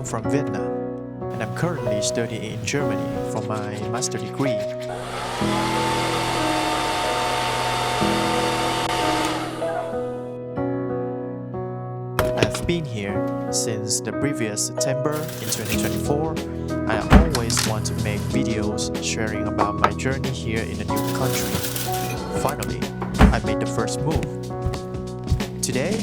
come from Vietnam, and I'm currently studying in Germany for my master degree. I've been here since the previous September in 2024. I always want to make videos sharing about my journey here in a new country. Finally, I made the first move. Today,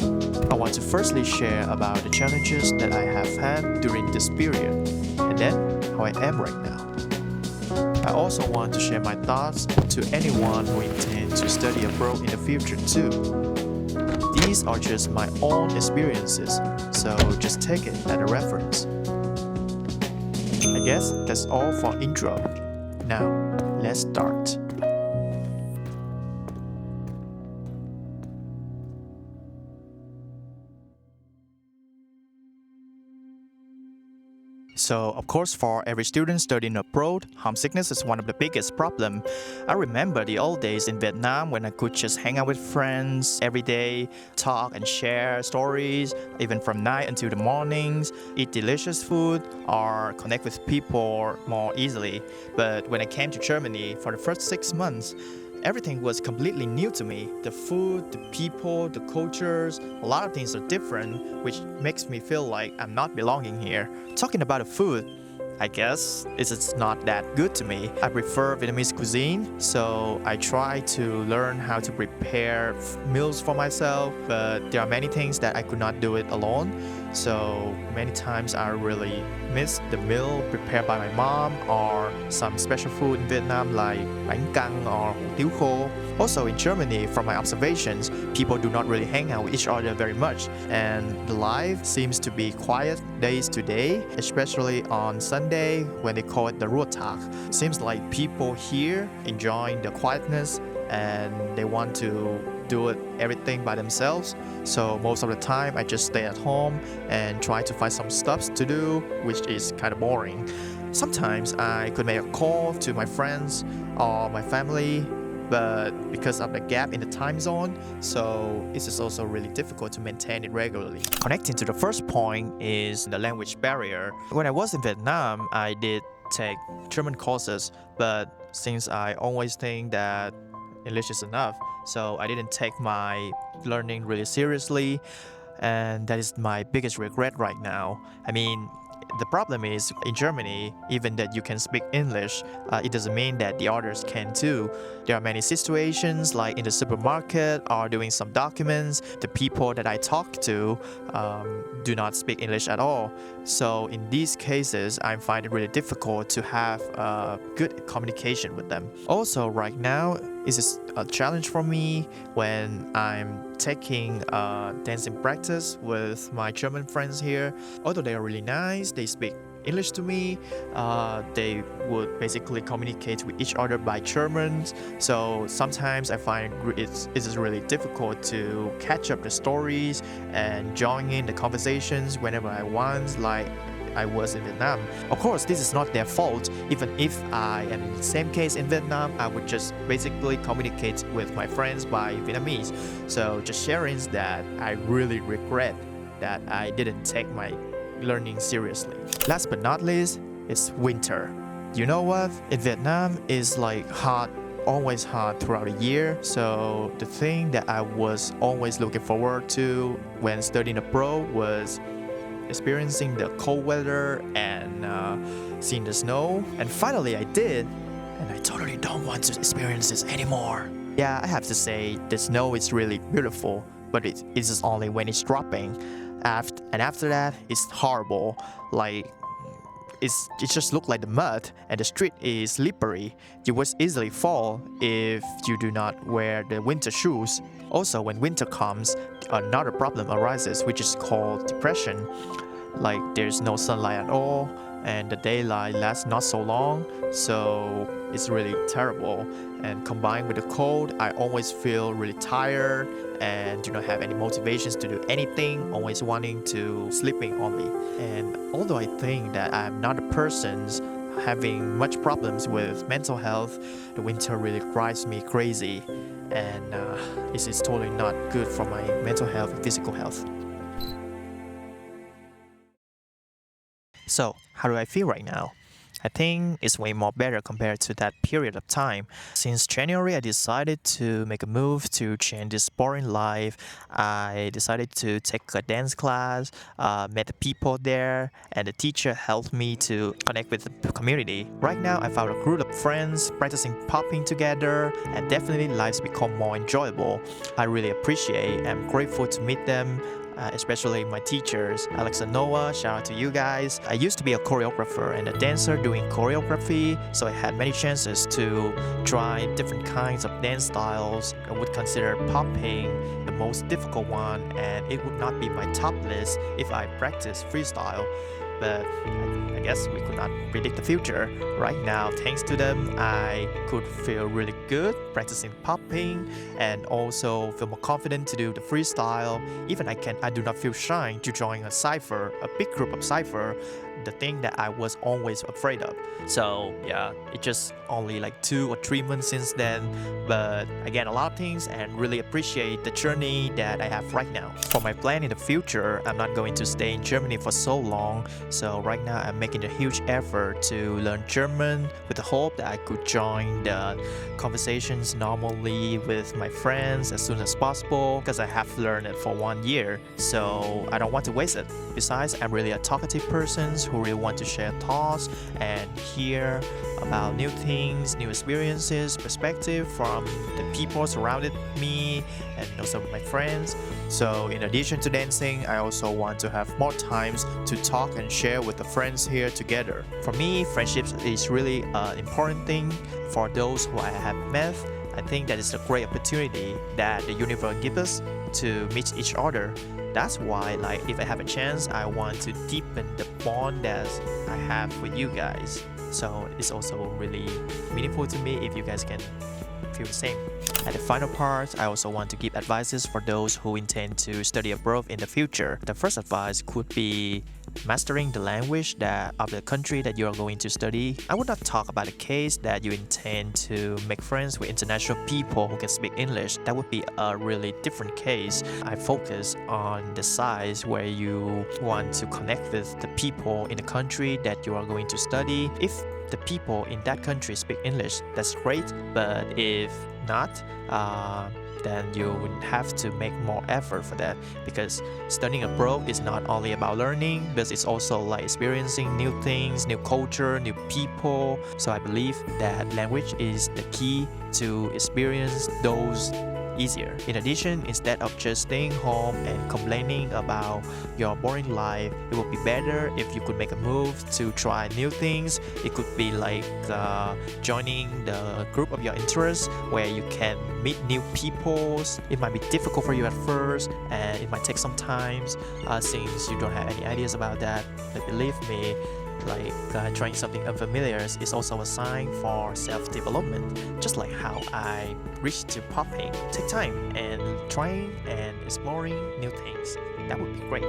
I want to firstly share about the challenges that I have had during this period, and then how I am right now. I also want to share my thoughts to anyone who intends to study abroad in the future too. These are just my own experiences, so just take it as a reference. I guess that's all for intro. Now, let's start. So, of course, for every student studying abroad, homesickness is one of the biggest problems. I remember the old days in Vietnam when I could just hang out with friends every day, talk and share stories, even from night until the mornings, eat delicious food, or connect with people more easily. But when I came to Germany for the first 6 months, everything was completely new to me. The food, the people, the cultures, a lot of things are different, which makes me feel like I'm not belonging here. Talking about the food, I guess it's not that good to me. I prefer Vietnamese cuisine, so I try to learn how to prepare meals for myself, but there are many things that I could not do it alone. So many times I really miss the meal prepared by my mom or some special food in Vietnam like bánh căn or hủ tiếu khô. Also in Germany, from my observations, people do not really hang out with each other very much, and the life seems to be quiet days to day, especially on Sunday when they call it the Ruhetag. Seems like people here enjoying the quietness and they want to do it everything by themselves. So most of the time I just stay at home and try to find some stuff to do, which is kind of boring. Sometimes I could make a call to my friends or my family, but because of the gap in the time zone, so it is also really difficult to maintain it regularly. Connecting to the first point is the language barrier. When I was in Vietnam, I did take German courses, but since I always think that English is enough, so I didn't take my learning really seriously, and that is my biggest regret right now. I mean, the problem is in Germany, even that you can speak English, it doesn't mean that the others can too. There are many situations like in the supermarket or doing some documents, the people that I talk to do not speak English at all. So in these cases, I find it really difficult to have good communication with them. Also, right now, it is a challenge for me when I'm taking dancing practice with my German friends here. Although they are really nice, they speak English to me, they would basically communicate with each other by German. So sometimes I find it is really difficult to catch up the stories and join in the conversations whenever I want, like I was in Vietnam. Of course, this is not their fault. Even if I am in the same case in Vietnam, I would just basically communicate with my friends by Vietnamese. So just sharing that I really regret that I didn't take my learning seriously. Last but not least, it's winter. You know what? In Vietnam, it's like hot, always hot throughout the year. So the thing that I was always looking forward to when studying abroad was experiencing the cold weather and seeing the snow. And finally I did, and I totally don't want to experience this anymore. Yeah, I have to say the snow is really beautiful, but it is only when it's dropping. After that, it's horrible. Like it just looks like the mud, and the street is slippery. You would easily fall if you do not wear the winter shoes. Also, when winter comes, another problem arises, which is called depression. Like there's no sunlight at all, and the daylight lasts not so long, so it's really terrible. And combined with the cold, I always feel really tired and do not have any motivations to do anything, always wanting to sleeping only. And although I think that I'm not a person having much problems with mental health, the winter really drives me crazy, and it is totally not good for my mental health and physical health. So, how do I feel right now? I think it's way more better compared to that period of time. Since January, I decided to make a move to change this boring life. I decided to take a dance class, met the people there, and the teacher helped me to connect with the community. Right now, I found a group of friends practicing popping together, and definitely life's become more enjoyable. I really appreciate and I'm grateful to meet them, especially my teachers, Alex and Noah. Shout out to you guys. I used to be a choreographer and a dancer doing choreography, so I had many chances to try different kinds of dance styles. I would consider popping the most difficult one, and it would not be my top list if I practiced freestyle. But I guess we could not predict the future. Right now, thanks to them, I could feel really good practicing popping and also feel more confident to do the freestyle. Even I do not feel shy to join a cipher, a big group of cipher, the thing that I was always afraid of. So yeah, it just only like 2 or 3 months since then, but I get a lot of things and really appreciate the journey that I have right now. For my plan in the future, I'm not going to stay in Germany for so long, so right now I'm making a huge effort to learn German with the hope that I could join the conversations normally with my friends as soon as possible, because I have learned it for 1 year, so I don't want to waste it. Besides, I'm really a talkative person who really want to share thoughts and hear about new things, new experiences, perspective from the people surrounded me and also my friends. So in addition to dancing, I also want to have more times to talk and share with the friends here together. For me, friendships is really an important thing for those who I have met. I think that is a great opportunity that the universe gives us to meet each other. That's why, like, if I have a chance, I want to deepen the bond that I have with you guys. So it's also really meaningful to me if you guys can feel the same. At the final part, I also want to give advices for those who intend to study abroad in the future. The first advice could be mastering the language of the country that you are going to study. I would not talk about the case that you intend to make friends with international people who can speak English. That would be a really different case. I focus on the size where you want to connect with the people in the country that you are going to study. If the people in that country speak English, that's great, but if not, then you would have to make more effort for that, because studying abroad is not only about learning, but it's also like experiencing new things, new culture, new people. So I believe that language is the key to experience those easier. In addition, instead of just staying home and complaining about your boring life, it would be better if you could make a move to try new things. It could be like joining the group of your interests where you can meet new people. It might be difficult for you at first and it might take some time since you don't have any ideas about that, but believe me, trying something unfamiliar is also a sign for self-development. Just like how I reached to popping, take time and trying and exploring new things. That would be great.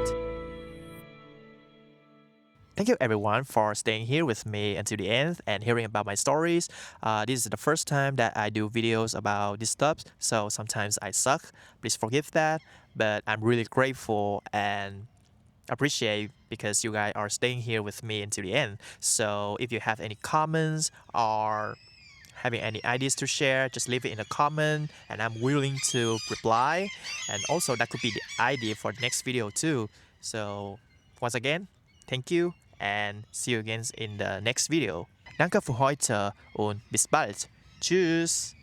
Thank you everyone for staying here with me until the end and hearing about my stories. This is the first time that I do videos about this stuff, so sometimes I suck. Please forgive that, but I'm really grateful and appreciate because you guys are staying here with me until the end. So if you have any comments or having any ideas to share, just leave it in a comment and I'm willing to reply. And also that could be the idea for the next video too. So once again, thank you and see you again in the next video. Danke für heute und bis bald. Tschüss.